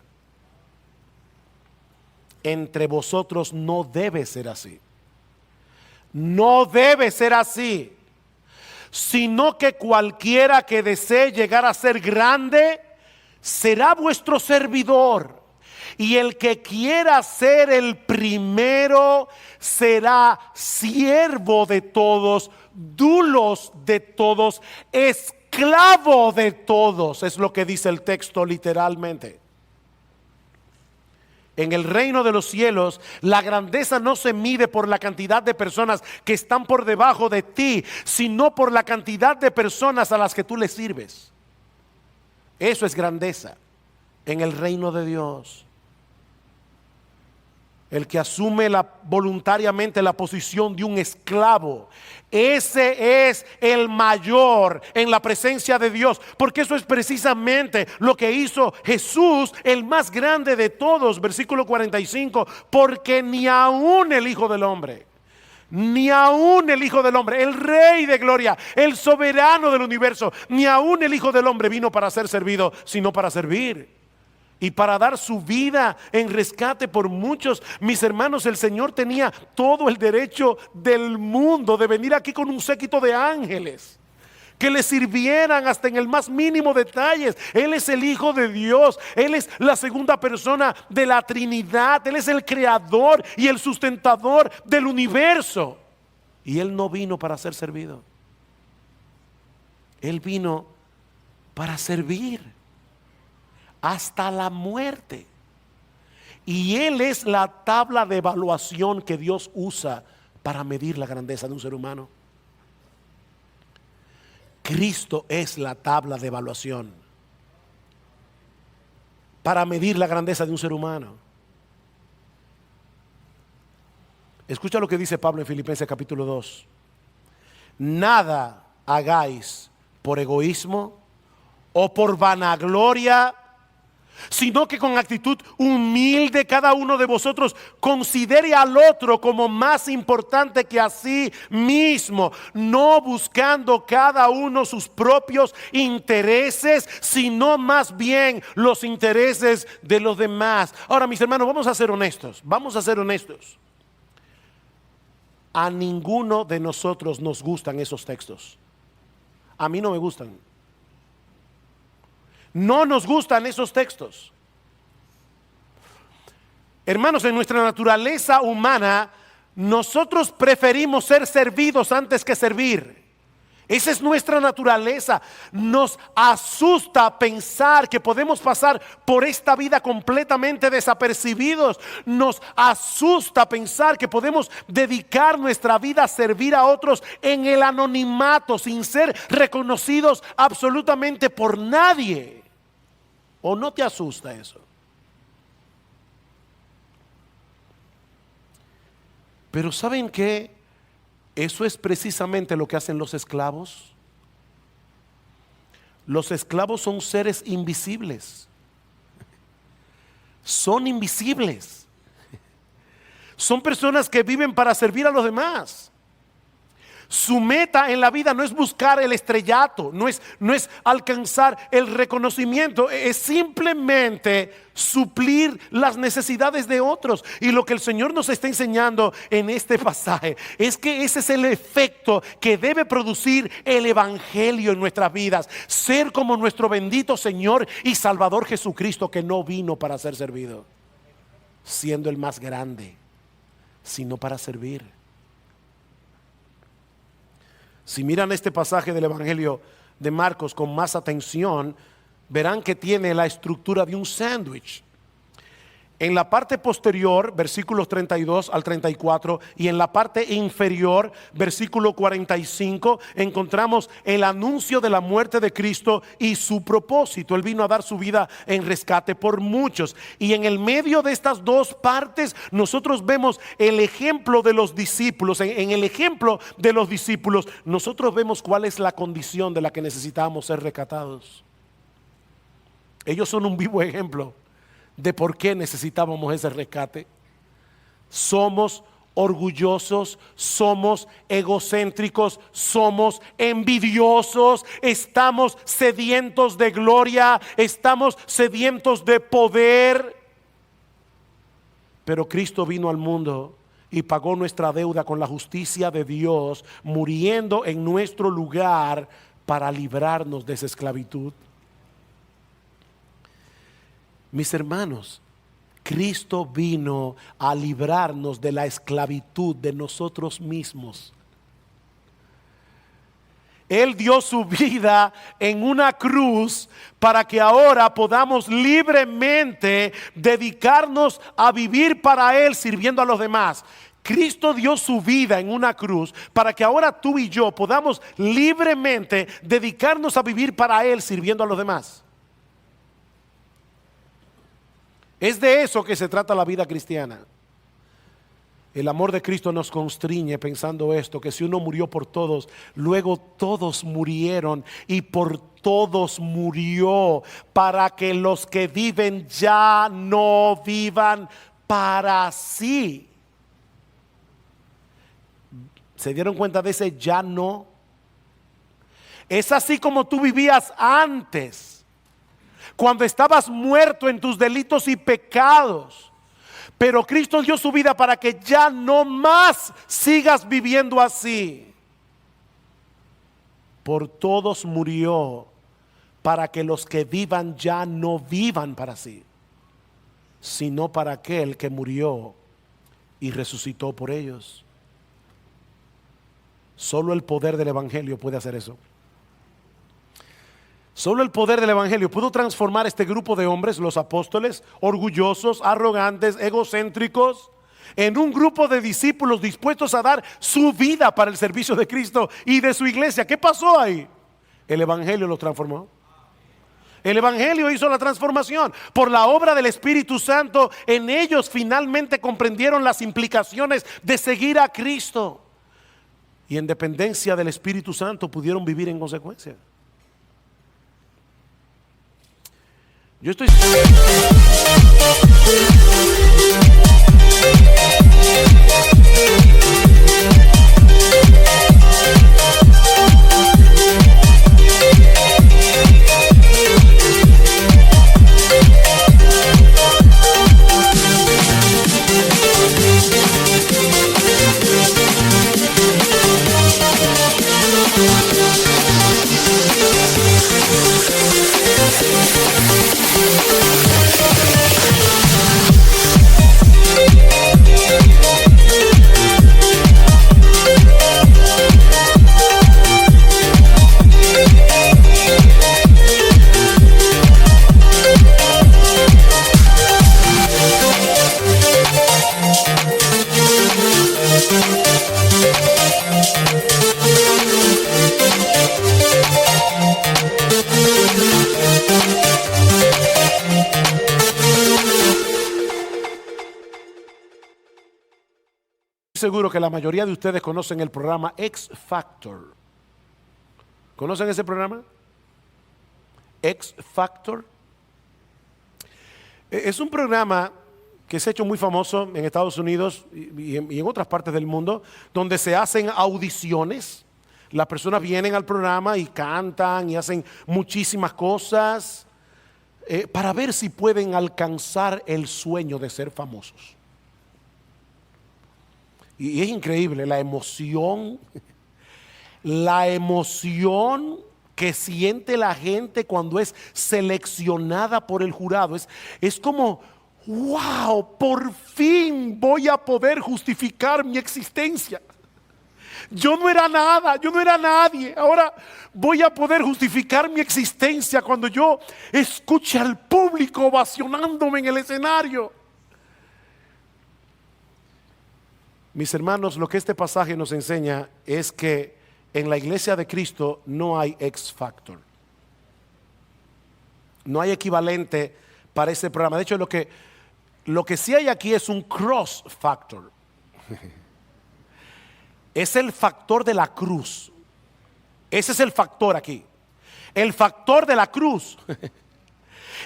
Entre vosotros no debe ser así. No debe ser así. Sino que cualquiera que desee llegar a ser grande será vuestro servidor. Y el que quiera ser el primero será siervo de todos, dulos de todos, esclavo de todos. Es lo que dice el texto literalmente. En el reino de los cielos, la grandeza no se mide por la cantidad de personas que están por debajo de ti, sino por la cantidad de personas a las que tú le sirves. Eso es grandeza en el reino de Dios. El que asume voluntariamente la posición de un esclavo, ese es el mayor en la presencia de Dios, porque eso es precisamente lo que hizo Jesús, el más grande de todos. Versículo 45, porque ni aún el Hijo del Hombre, ni aún el Hijo del Hombre, el Rey de gloria, el soberano del universo, ni aún el Hijo del Hombre vino para ser servido, sino para servir y para dar su vida en rescate por muchos. Mis hermanos, el Señor tenía todo el derecho del mundo de venir aquí con un séquito de ángeles que le sirvieran hasta en el más mínimo detalle. Él es el Hijo de Dios, Él es la segunda persona de la Trinidad, Él es el creador y el sustentador del universo. Y Él no vino para ser servido. Él vino para servir hasta la muerte. Y Él es la tabla de evaluación que Dios usa para medir la grandeza de un ser humano. Cristo es la tabla de evaluación para medir la grandeza de un ser humano. Escucha lo que dice Pablo en Filipenses capítulo 2. Nada hagáis por egoísmo o por vanagloria, sino que con actitud humilde cada uno de vosotros considere al otro como más importante que a sí mismo, no buscando cada uno sus propios intereses, sino más bien los intereses de los demás. Ahora, mis hermanos, vamos a ser honestos. A ninguno de nosotros nos gustan esos textos. A mí no me gustan. No nos gustan esos textos. Hermanos, en nuestra naturaleza humana, nosotros preferimos ser servidos antes que servir. Esa es nuestra naturaleza. Nos asusta pensar que podemos pasar por esta vida completamente desapercibidos. Nos asusta pensar que podemos dedicar nuestra vida a servir a otros en el anonimato, sin ser reconocidos absolutamente por nadie. ¿O no te asusta eso? Pero ¿saben qué? Eso es precisamente lo que hacen los esclavos. Los esclavos son seres invisibles. Son invisibles. Son personas que viven para servir a los demás. Su meta en la vida no es buscar el estrellato, no es alcanzar el reconocimiento, es simplemente suplir las necesidades de otros. Y lo que el Señor nos está enseñando en este pasaje es que ese es el efecto que debe producir el evangelio en nuestras vidas. Ser como nuestro bendito Señor y Salvador Jesucristo, que no vino para ser servido, siendo el más grande, sino para servir. Si miran este pasaje del Evangelio de Marcos con más atención, verán que tiene la estructura de un sándwich. En la parte posterior, versículos 32 al 34, y en la parte inferior, versículo 45, encontramos el anuncio de la muerte de Cristo y su propósito. Él vino a dar su vida en rescate por muchos. Y en el medio de estas dos partes, nosotros vemos el ejemplo de los discípulos. En el ejemplo de los discípulos, nosotros vemos cuál es la condición de la que necesitamos ser rescatados. Ellos son un vivo ejemplo de por qué necesitábamos ese rescate. Somos orgullosos, somos egocéntricos, somos envidiosos, estamos sedientos de gloria, estamos sedientos de poder. Pero Cristo vino al mundo y pagó nuestra deuda con la justicia de Dios, muriendo en nuestro lugar para librarnos de esa esclavitud. Mis hermanos, Cristo vino a librarnos de la esclavitud de nosotros mismos. Él dio su vida en una cruz para que ahora podamos libremente dedicarnos a vivir para Él, sirviendo a los demás. Cristo dio su vida en una cruz para que ahora tú y yo podamos libremente dedicarnos a vivir para Él, sirviendo a los demás. Es de eso que se trata la vida cristiana. El amor de Cristo nos constriñe pensando esto, que si uno murió por todos, luego todos murieron y por todos murió, para que los que viven ya no vivan para sí. ¿Se dieron cuenta de ese ya no? Es así como tú vivías antes, cuando estabas muerto en tus delitos y pecados. Pero Cristo dio su vida para que ya no más sigas viviendo así. Por todos murió, para que los que vivan ya no vivan para sí, sino para aquel que murió y resucitó por ellos. Solo el poder del Evangelio puede hacer eso. Solo el poder del Evangelio pudo transformar este grupo de hombres, los apóstoles, orgullosos, arrogantes, egocéntricos, en un grupo de discípulos dispuestos a dar su vida para el servicio de Cristo y de su iglesia. ¿Qué pasó ahí? El Evangelio los transformó. El Evangelio hizo la transformación. Por la obra del Espíritu Santo, en ellos finalmente comprendieron las implicaciones de seguir a Cristo. Y en dependencia del Espíritu Santo pudieron vivir en consecuencia. Yo estoy... Seguro que la mayoría de ustedes conocen el programa X Factor. ¿Conocen ese programa? X Factor. Es un programa que se ha hecho muy famoso en Estados Unidos y en otras partes del mundo, donde se hacen audiciones. Las personas vienen al programa y cantan y hacen muchísimas cosas para ver si pueden alcanzar el sueño de ser famosos. Y es increíble la emoción que siente la gente cuando es seleccionada por el jurado. Es como, wow, por fin voy a poder justificar mi existencia. Yo no era nada, yo no era nadie. Ahora voy a poder justificar mi existencia cuando yo escuche al público ovacionándome en el escenario. Mis hermanos, lo que este pasaje nos enseña es que en la iglesia de Cristo no hay X Factor. No hay equivalente para este programa. De hecho, lo que sí hay aquí es un cross factor. Es el factor de la cruz. Ese es el factor aquí. El factor de la cruz.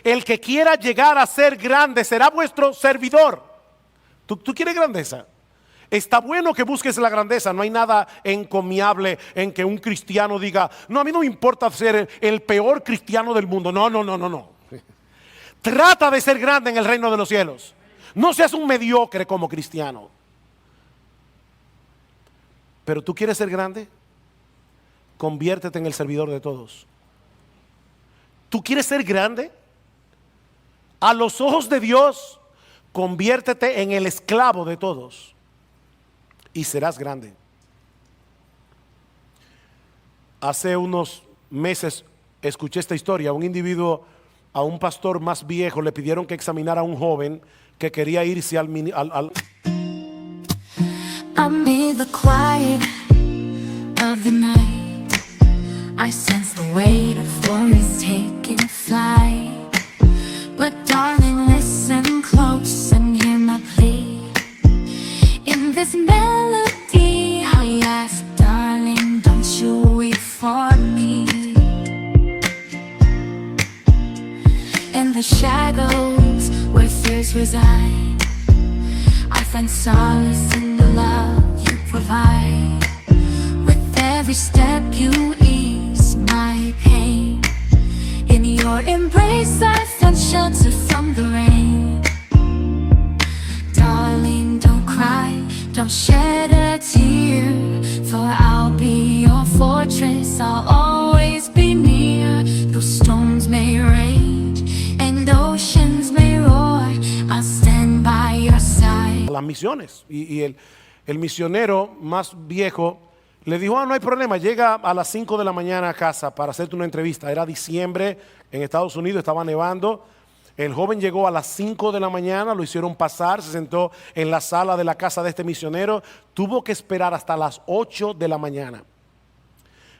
El que quiera llegar a ser grande será vuestro servidor. ¿Tú quieres grandeza? Está bueno que busques la grandeza. No hay nada encomiable en que un cristiano diga, no, a mí no me importa ser el peor cristiano del mundo. No. Trata de ser grande en el reino de los cielos. No seas un mediocre como cristiano. Pero tú quieres ser grande, conviértete en el servidor de todos. ¿Tú quieres ser grande? A los ojos de Dios, conviértete en el esclavo de todos y serás grande. Hace unos meses escuché esta historia. Un individuo, a un pastor más viejo, le pidieron que examinara a un joven que quería irse al
Amid the quiet of the night, I sense the weight of worries taking flight. But darling, listen close and hear my plea. In this melody I ask, darling, don't you weep for me. In the shadows where fears reside, I find solace in the love you provide. With every step you ease my pain. In your embrace I find shelter from the rain. Darling, don't cry, don't shed a tear, for I'll be your fortress, I'll always be near. Though storms may rage and oceans may roar, I'll stand by your side.
Las misiones y el misionero más viejo le dijo, no hay problema, llega a las 5 de la mañana a casa para hacerte una entrevista. Era diciembre en Estados Unidos, estaba nevando. El joven llegó a las 5 de la mañana, lo hicieron pasar, se sentó en la sala de la casa de este misionero, tuvo que esperar hasta las 8 de la mañana.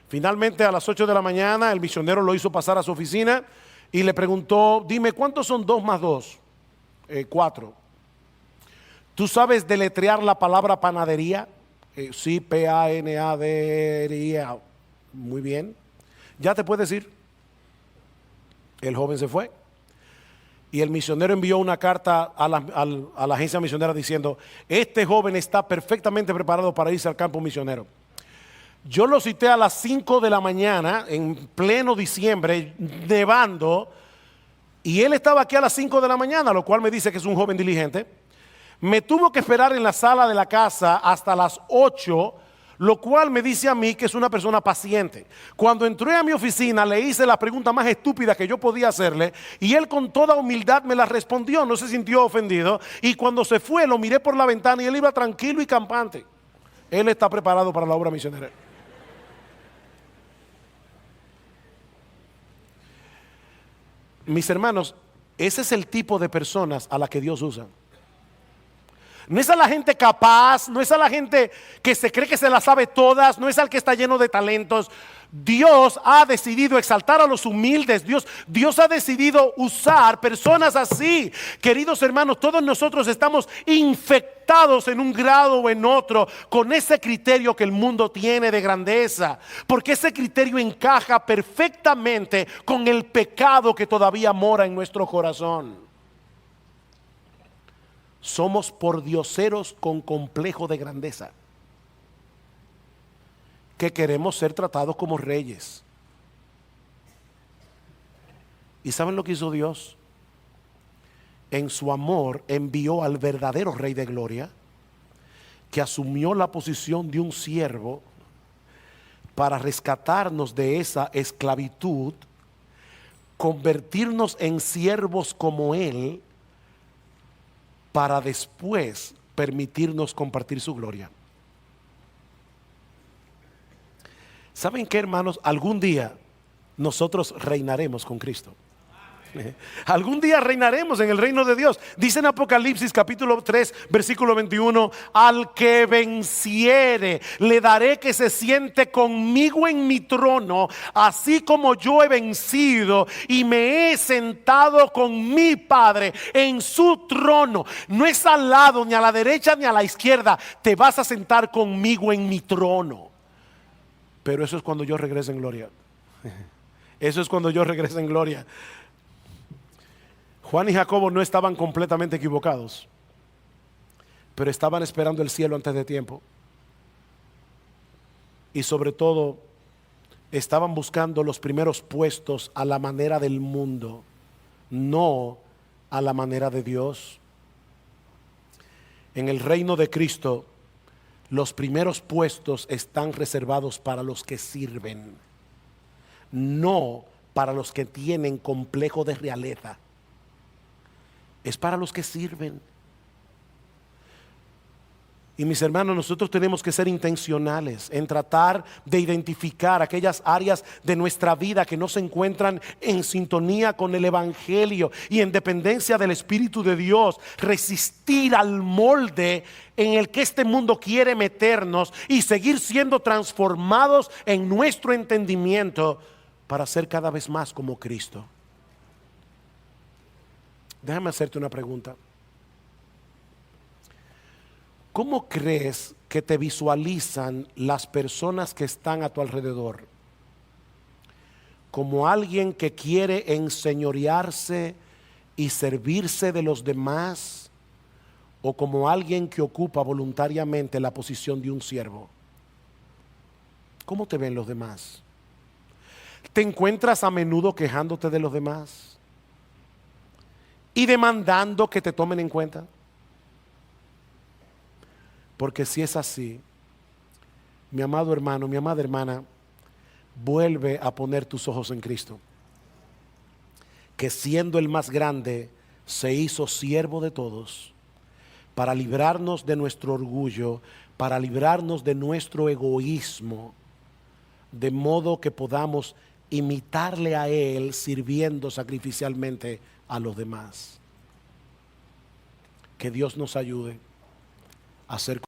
Finalmente a las 8 de la mañana el misionero lo hizo pasar a su oficina y le preguntó, dime, ¿cuántos son 2 más 2? 4. ¿Tú sabes deletrear la palabra panadería? Sí, P-A-N-A-D-E-R-I-A. Muy bien. ¿Ya te puedes ir? El joven se fue. Y el misionero envió una carta a la agencia misionera diciendo, este joven está perfectamente preparado para irse al campo misionero. Yo lo cité a las 5 de la mañana, en pleno diciembre, nevando, y él estaba aquí a las 5 de la mañana, lo cual me dice que es un joven diligente. Me tuvo que esperar en la sala de la casa hasta las 8, lo cual me dice a mí que es una persona paciente. Cuando entré a mi oficina le hice la pregunta más estúpida que yo podía hacerle y él con toda humildad me la respondió, no se sintió ofendido, y cuando se fue lo miré por la ventana y él iba tranquilo y campante. Él está preparado para la obra misionera. Mis hermanos, ese es el tipo de personas a la que Dios usa. No es a la gente capaz, no es a la gente que se cree que se las sabe todas, no es al que está lleno de talentos. Dios ha decidido exaltar a los humildes. Dios ha decidido usar personas así. Queridos hermanos, todos nosotros estamos infectados en un grado o en otro con ese criterio que el mundo tiene de grandeza, porque ese criterio encaja perfectamente con el pecado que todavía mora en nuestro corazón. Somos pordioseros con complejo de grandeza, que queremos ser tratados como reyes. ¿Y saben lo que hizo Dios? En su amor envió al verdadero Rey de Gloria, que asumió la posición de un siervo para rescatarnos de esa esclavitud, convertirnos en siervos como Él, para después permitirnos compartir su gloria. ¿Saben qué, hermanos? Algún día nosotros reinaremos con Cristo. Algún día reinaremos en el reino de Dios. Dice en Apocalipsis capítulo 3 versículo 21: al que venciere le daré que se siente conmigo en mi trono, así como yo he vencido y me he sentado con mi Padre en su trono. No es al lado, ni a la derecha ni a la izquierda. Te vas a sentar conmigo en mi trono. Pero eso es cuando yo regrese en gloria. Eso es cuando yo regrese en gloria. Juan y Jacobo no estaban completamente equivocados, pero estaban esperando el cielo antes de tiempo. Y sobre todo, estaban buscando los primeros puestos a la manera del mundo, no a la manera de Dios. En el reino de Cristo, los primeros puestos están reservados para los que sirven, no para los que tienen complejo de realeza. Es para los que sirven. Y mis hermanos, nosotros tenemos que ser intencionales en tratar de identificar aquellas áreas de nuestra vida que no se encuentran en sintonía con el Evangelio y en dependencia del Espíritu de Dios. Resistir al molde en el que este mundo quiere meternos y seguir siendo transformados en nuestro entendimiento para ser cada vez más como Cristo. Déjame hacerte una pregunta. ¿Cómo crees que te visualizan las personas que están a tu alrededor? ¿Como alguien que quiere enseñorearse y servirse de los demás? ¿O como alguien que ocupa voluntariamente la posición de un siervo? ¿Cómo te ven los demás? ¿Te encuentras a menudo quejándote de los demás y demandando que te tomen en cuenta? Porque si es así, mi amado hermano, mi amada hermana, vuelve a poner tus ojos en Cristo, que siendo el más grande se hizo siervo de todos, para librarnos de nuestro orgullo, para librarnos de nuestro egoísmo, de modo que podamos imitarle a Él sirviendo sacrificialmente a los demás. Que Dios nos ayude a ser